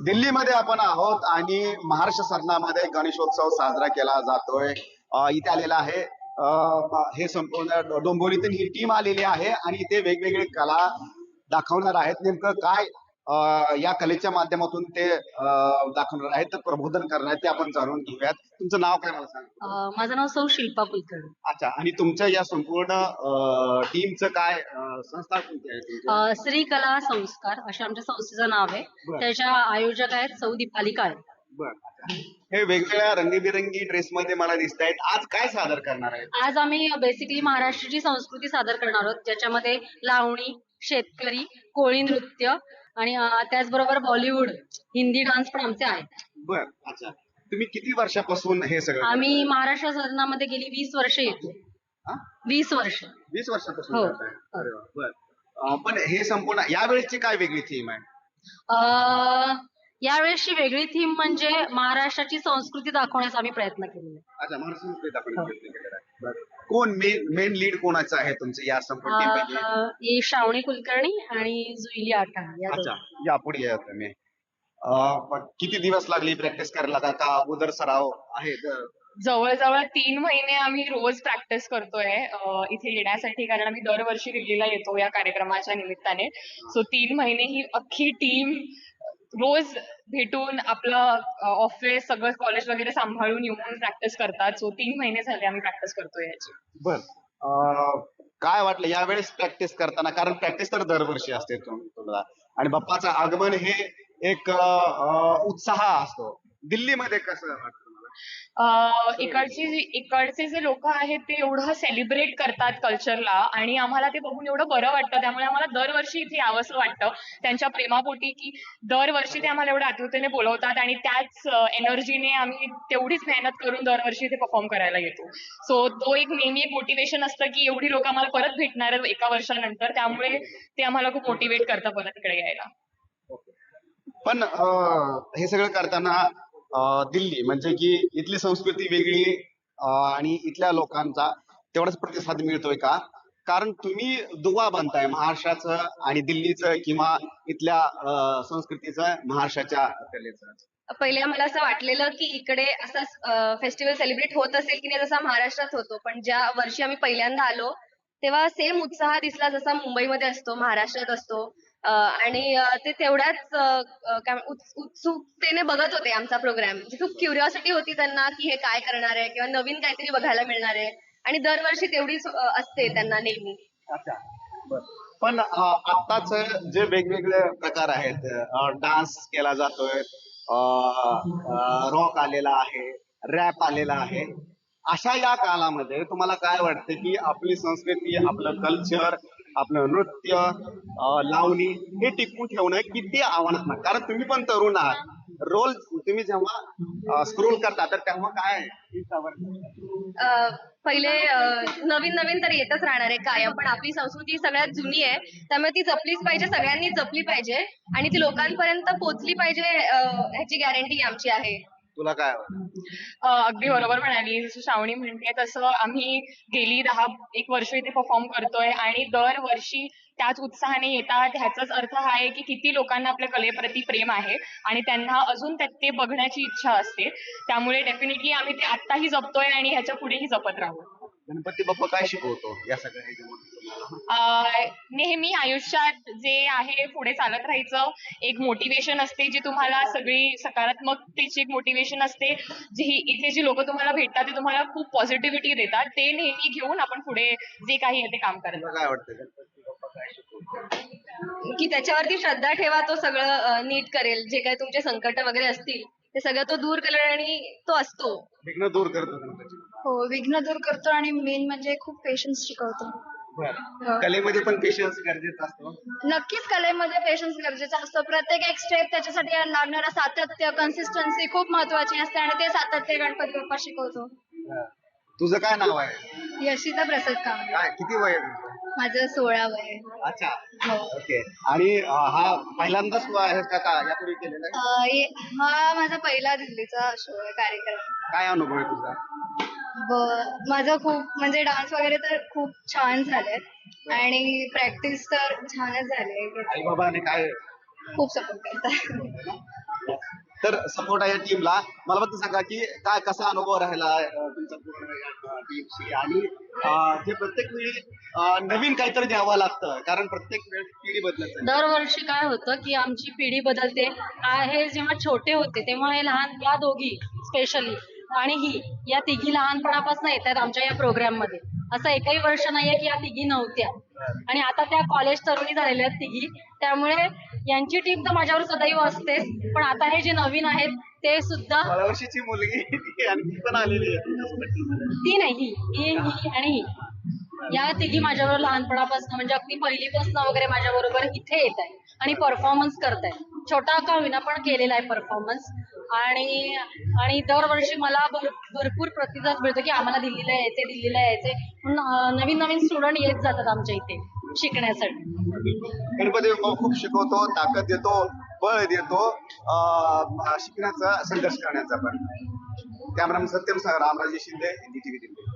दिल्लीमध्ये आपण आहोत आणि महाराष्ट्र सदनामध्ये गणेशोत्सव साजरा केला जातोय. इथे आलेला आहे. हे संपूर्ण डोंबिवलीतून ही टीम आलेली आहे आणि इथे वेगवेगळे कला दाखवणार आहेत. नेमकं काय या कलेच्या माध्यमातून ते दाखवणार आहेत, तर प्रबोधन करणार आहेत, ते आपण जाणून घेऊयात. तुमचं नाव काय मला सांगा. माझं नाव सौ शिल्पा कुलकर्णी. अच्छा, आणि तुमच्या या संपूर्ण टीमचं काय संस्था कोणती आहे तुमची? श्री कला संस्कार अशा आमच्या संस्थेचं नाव आहे. बरं. त्याच्या आयोजक आहेत सौ दीपाली काळे. बर. हे वेगवेगळ्या रंगीबिरंगी ड्रेस मध्ये मला दिसत आहेत. आज काय सादर करणार आहेत? आज आम्ही बेसिकली महाराष्ट्राची संस्कृती सादर करणार आहोत, ज्याच्यामध्ये लावणी, शेतकरी, कोळी नृत्य आणि त्याचबरोबर बॉलिवूड, हिंदी डान्स पण आमचे आहेत. बर. अच्छा, तुम्ही किती वर्षापासून हे सगळं आम्ही महाराष्ट्र सदनामध्ये गेली 20 वर्ष येतो. हा? 20 वर्ष. 20 वर्षापासून हो. करताय? अरे वा, बर. पण हे संपूर्ण यावेळेसची काय वेगळी थीम आहे? यावेळेसची वेगळी थीम म्हणजे महाराष्ट्राची संस्कृती दाखवण्याचा आम्ही प्रयत्न केलेला आहे. अच्छा, महाराष्ट्र संस्कृती आपण प्रयत्न केलेला आहे. बरं. कोण मेन लीड कोणाचं आहे तुमचं या संपूर्ण टीम पैकी? ही श्रावणी कुलकर्णी आणि जुईली आठा या अच्छा, दोघी. या पुढे या तुम्ही. पण किती दिवस लागली प्रॅक्टिस करायला, का अगोदर सराव आहे? जवळजवळ 3 महिने आम्ही रोज प्रॅक्टिस करतोय इथे येण्यासाठी, कारण आम्ही दरवर्षी दिल्लीला येतो या कार्यक्रमाच्या निमित्ताने. सो 3 महिने ही अख्खी टीम रोज भेटून आपलं ऑफिस सगळं कॉलेज वगैरे सांभाळून येऊन प्रॅक्टिस करतात. सो 3 महिने झाले आम्ही प्रॅक्टिस करतोय याची. बर. काय वाटलं यावेळेस प्रॅक्टिस करताना? कारण प्रॅक्टिस तर दरवर्षी असते तुम्हाला, आणि बाप्पाचं आगमन हे एक उत्साह असतो. दिल्लीमध्ये कसं वाटतं मला? इकडचे जे लोक आहेत ते एवढं सेलिब्रेट करतात कल्चरला, आणि आम्हाला ते बघून एवढं बरं वाटतं. त्यामुळे आम्हाला दरवर्षी इथे यावंसं वाटतं त्यांच्या प्रेमापोटी, की दरवर्षी ते आम्हाला एवढ्या आतुरतेने बोलवतात आणि त्याच एनर्जीने आम्ही तेवढीच मेहनत करून दरवर्षी इथे परफॉर्म करायला येतो. सो तो एक नेहमी एक मोटिवेशन असतं की एवढी लोक आम्हाला परत भेटणार आहेत एका वर्षानंतर, त्यामुळे ते आम्हाला खूप मोटिवेट करतं परत इकडे यायला. पण हे सगळं करताना दिल्ली म्हणजे की इथली संस्कृती वेगळी, आणि इथल्या लोकांचा तेवढाच प्रतिसाद मिळतोय का? कारण तुम्ही दुवा बनताय महाराष्ट्राचं आणि दिल्लीचं, किंवा इथल्या संस्कृतीचं महाराष्ट्राच्या कलेचं. पहिले मला असं वाटलेलं की इकडे असं फेस्टिवल सेलिब्रेट होत असेल की नाही जसा महाराष्ट्रात होतो, पण ज्या वर्षी आम्ही पहिल्यांदा आलो तेव्हा सेम उत्साह दिसला जसा मुंबईमध्ये असतो, महाराष्ट्रात असतो. आणि ते तेवढ्याच उत्सुकतेने बघत होते आमचा प्रोग्राम. म्हणजे खूप क्युरिओसिटी होती त्यांना की हे काय करणार आहे किंवा नवीन काहीतरी बघायला मिळणार आहे, आणि दरवर्षी तेवढीच असते त्यांना नेहमी. अच्छा, बर. पण आत्ताच जे वेगवेगळे प्रकार आहेत, डान्स केला जातोय, रॉक आलेला आहे, रॅप आलेला आहे, अशा या काळामध्ये तुम्हाला काय वाटतं की आपली संस्कृती, आपलं कल्चर, आपलं नृत्य, लावणी हे टिकवून ठेवणं किती आव्हानात्मक? कारण तुम्ही पण तरुण आहात. रोल तुम्ही जेव्हा स्क्रोल करता तर तेव्हा काय पहिले नवीन नवीन तर येतच राहणार आहे कायम, पण आपली संस्कृती सगळ्यात जुनी आहे, त्यामुळे ती जपलीच पाहिजे, सगळ्यांनी जपली पाहिजे आणि ती लोकांपर्यंत पोहोचली पाहिजे, ह्याची गॅरंटी आमची आहे. तुला काय वाटतं? अगदी बरोबर म्हणाली. जसं श्रावणी म्हणते तसं आम्ही गेली 10-1 वर्ष इथे परफॉर्म करतोय आणि दरवर्षी त्याच उत्साहाने येतात. ह्याचाच अर्थ हा आहे की किती लोकांना आपल्या कलेप्रती प्रेम आहे आणि त्यांना अजून त्यात ते बघण्याची इच्छा असते. त्यामुळे डेफिनेटली आम्ही ते आत्ताही जपतोय आणि ह्याच्या पुढेही जपत राहू. गणपती बाप्पा काय शिकवतो या सगळ्या ह्याच्यामध्ये? नेहमी आयुष्यात जे आहे पुढे चालत राहायचं, एक मोटिवेशन असते जी तुम्हाला सगळी सकारात्मकतेची एक मोटिवेशन असते, जी इथे जी लोक तुम्हाला भेटतात ते तुम्हाला खूप पॉझिटिव्हिटी देतात. ते नेहमी घेऊन आपण पुढे जे काही आहे ते काम तुला करतो. काय वाटतं गणपती बाप्पा काय शिकवतो? की त्याच्यावरती श्रद्धा ठेवा, तो सगळं नीट करेल. जे काही तुमचे संकट वगैरे असतील ते सगळं तो दूर करेल आणि तो असतो. विघ्न दूर करतो गणपती. हो, विघ्न दूर करतो आणि मेन म्हणजे खूप पेशन्स शिकवतो. बरं. कलेमध्ये पण पेशन्स गरजेचा असतो. नक्कीच कलेमध्ये पेशन्स गरजेचा असतो. प्रत्येक एक स्टेप त्याच्यासाठी लागणारं सातत्य, कन्सिस्टन्सी खूप महत्वाची असते आणि ते सातत्य गणपती बाप्पा शिकवतो. बरं. तुझं काय नाव आहे? यशिता प्रसाद कांबळे. काय किती वय आहे तुझं? माझं 16 वय आहे. अच्छा, हो. ओके. आणि हा पहिल्यांदाच तू आहेस का यापूर्वी केलेला आहे? हा माझा पहिला दिल्लीचा शो आहे, कार्यक्रम. काय अनुभव आहे तुझा? माझं खूप म्हणजे डान्स वगैरे तर खूप छान झालंय आणि प्रॅक्टिस तर छानच झाली. आई बाबाने काय खूप सपोर्ट करतात. तर सपोर्ट आहे या टीमला. मला फक्त सांगा की काय कसा अनुभव राहिला तुमचा पूर्ण टीमशी आणि हे प्रत्येक वेळी नवीन काहीतरी द्यावं लागतं कारण प्रत्येक वेळेस पिढी बदलत आहे. दरवर्षी काय होतं की आमची पिढी बदलते. हे जेव्हा छोटे होते तेव्हा हे लहान या दोघी स्पेशली आणि ही या तिघी लहानपणापासून येत आहेत आमच्या या प्रोग्राम मध्ये. असं एकही वर्ष नाहीये की या तिघी नव्हत्या आणि आता त्या कॉलेज तरुणी झालेल्या आहेत तिघी. त्यामुळे यांची टीम तर माझ्यावर सदैव असतेच, पण आता हे जे नवीन आहेत ते सुद्धा 12 वर्षाची मुलगी ती आणखी पण आलेली आहे. ती नाही ही आणि ही या तिघी माझ्याबरोबर लहानपणापासून म्हणजे अगदी पहिलीपासून वगैरे माझ्या बरोबर इथे येत आहे आणि परफॉर्मन्स करताय. छोटा का होईना पण केलेला आहे परफॉर्मन्स. आणि दरवर्षी मला भरपूर प्रतिसाद मिळतो की आम्हाला दिल्लीला यायचे म्हणून नवीन नवीन स्टुडंट येत जातात आमच्या इथे शिकण्यासाठी. गणपती बाप्पा खूप शिकवतो, ताकद देतो, बळ देतो शिकण्याचा, संघर्ष करण्याचा पण. Cameraman Satyam Ramraje Shinde, NDTV Delhi.